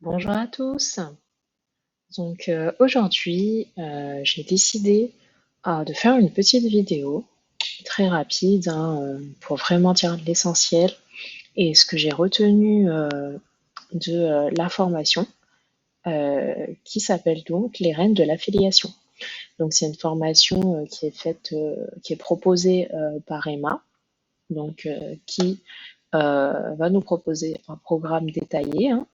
Bonjour à tous. Aujourd'hui, j'ai décidé de faire une petite vidéo très rapide pour vraiment dire l'essentiel et ce que j'ai retenu de la formation qui s'appelle donc les rênes de l'affiliation. Donc c'est une formation qui est faite, qui est proposée par Emma, qui va nous proposer un programme détaillé, hein.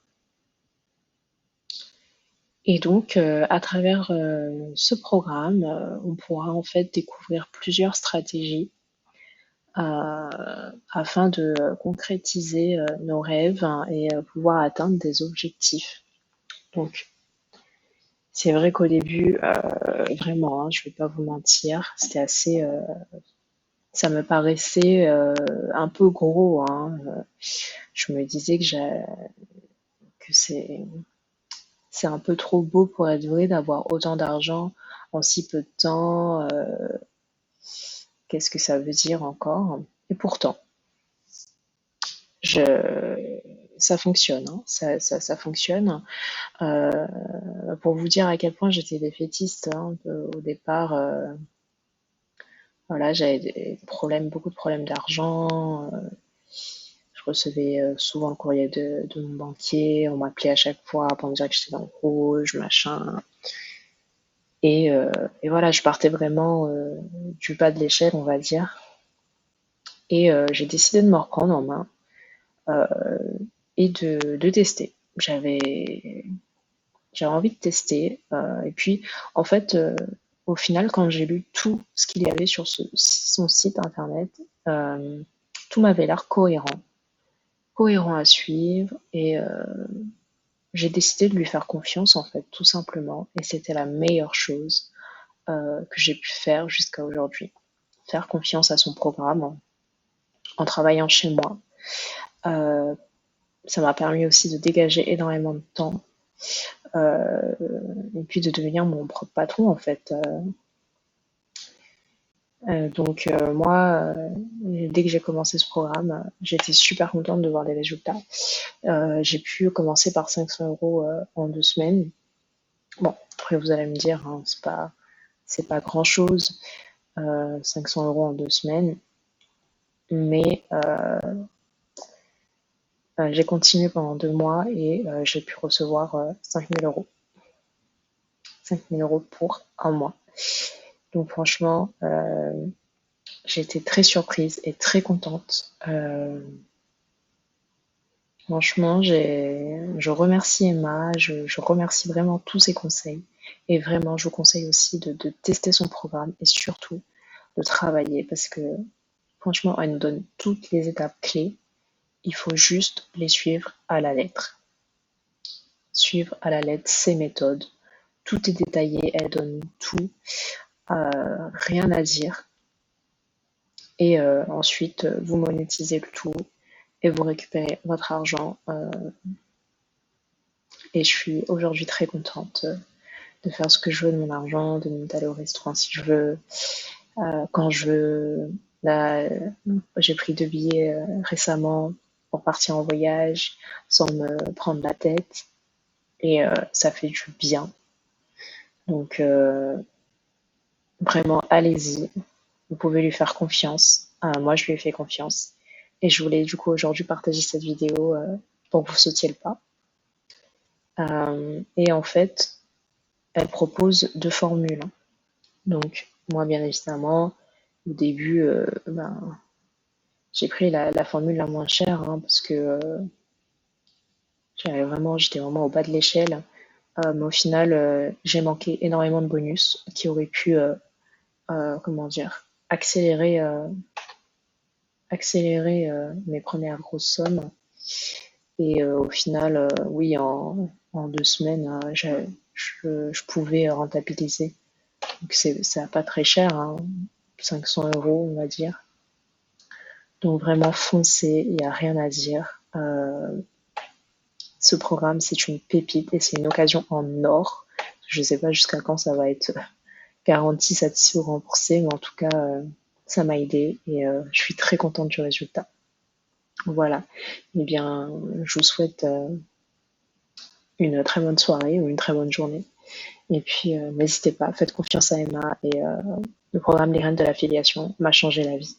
Et donc, à travers ce programme, on pourra en fait découvrir plusieurs stratégies afin de concrétiser nos rêves, hein, et pouvoir atteindre des objectifs. Donc, c'est vrai qu'au début, vraiment, hein, je vais pas vous mentir, c'était assez, ça me paraissait un peu gros, hein. Je me disais que c'est un peu trop beau pour être vrai d'avoir autant d'argent en si peu de temps. Qu'est-ce que ça veut dire encore? Et pourtant, je, ça fonctionne, hein, ça fonctionne. Euh, pour vous dire à quel point j'étais défaitiste, hein, au départ, voilà, j'avais des problèmes, beaucoup de problèmes d'argent. Je recevais souvent le courrier de mon banquier. On m'appelait à chaque fois pour me dire que j'étais dans le rouge, machin. Et, euh, et voilà, je partais vraiment du bas de l'échelle, on va dire. Et j'ai décidé de me reprendre en main euh, et de tester. J'avais envie de tester. Et puis, en fait, au final, quand j'ai lu tout ce qu'il y avait sur son site internet, euh, tout m'avait l'air cohérent à suivre. Et j'ai décidé de lui faire confiance, en fait, tout simplement. Et c'était la meilleure chose que j'ai pu faire jusqu'à aujourd'hui. Faire confiance à son programme en travaillant chez moi. Euh, Ça m'a permis aussi de dégager énormément de temps euh, et puis de devenir mon propre patron en fait. Moi, dès que j'ai commencé ce programme, j'étais super contente de voir les résultats. J'ai pu commencer par 500 euros en 2 semaines. Bon, après vous allez me dire, hein, c'est pas grand chose, 500 euros en 2 semaines, mais j'ai continué pendant 2 mois et j'ai pu recevoir 5000 euros. 5000 € pour un mois. Donc franchement, j'ai été très surprise et très contente. Franchement, je remercie Emma, je remercie vraiment tous ses conseils. Et vraiment, je vous conseille aussi de tester son programme et surtout de travailler parce que franchement, elle nous donne toutes les étapes clés. Il faut juste les suivre à la lettre. Suivre à la lettre ses méthodes. Tout est détaillé, elle donne tout, rien à dire. Et ensuite, vous monétisez le tout et vous récupérez votre argent. Et je suis aujourd'hui très contente de faire ce que je veux de mon argent, d'aller au restaurant si je veux, quand je veux. Là, j'ai pris 2 billets récemment pour partir en voyage sans me prendre la tête. Et ça fait du bien. Donc, vraiment, allez-y. Vous pouvez lui faire confiance. Moi, je lui ai fait confiance. Et je voulais du coup aujourd'hui partager cette vidéo pour que vous sautiez le pas. Et en fait, elle propose 2 formules. Donc, moi, bien évidemment, au début, j'ai pris la formule la moins chère, hein, parce que j'étais vraiment au bas de l'échelle. Mais au final, j'ai manqué énormément de bonus qui auraient pu, comment dire, accélérer mes premières grosses sommes. Et au final, oui, en 2 semaines, je pouvais rentabiliser. Donc ça pas très cher, hein, 500 euros, on va dire. Donc vraiment foncez, il n'y a rien à dire. Ce programme, c'est une pépite et c'est une occasion en or. Je ne sais pas jusqu'à quand ça va être garanti, satisfait ou remboursé, mais en tout cas, ça m'a aidé et je suis très contente du résultat. Voilà. Eh bien, je vous souhaite une très bonne soirée ou une très bonne journée. Et puis, n'hésitez pas, faites confiance à Emma et le programme Les Graines de l'affiliation m'a changé la vie.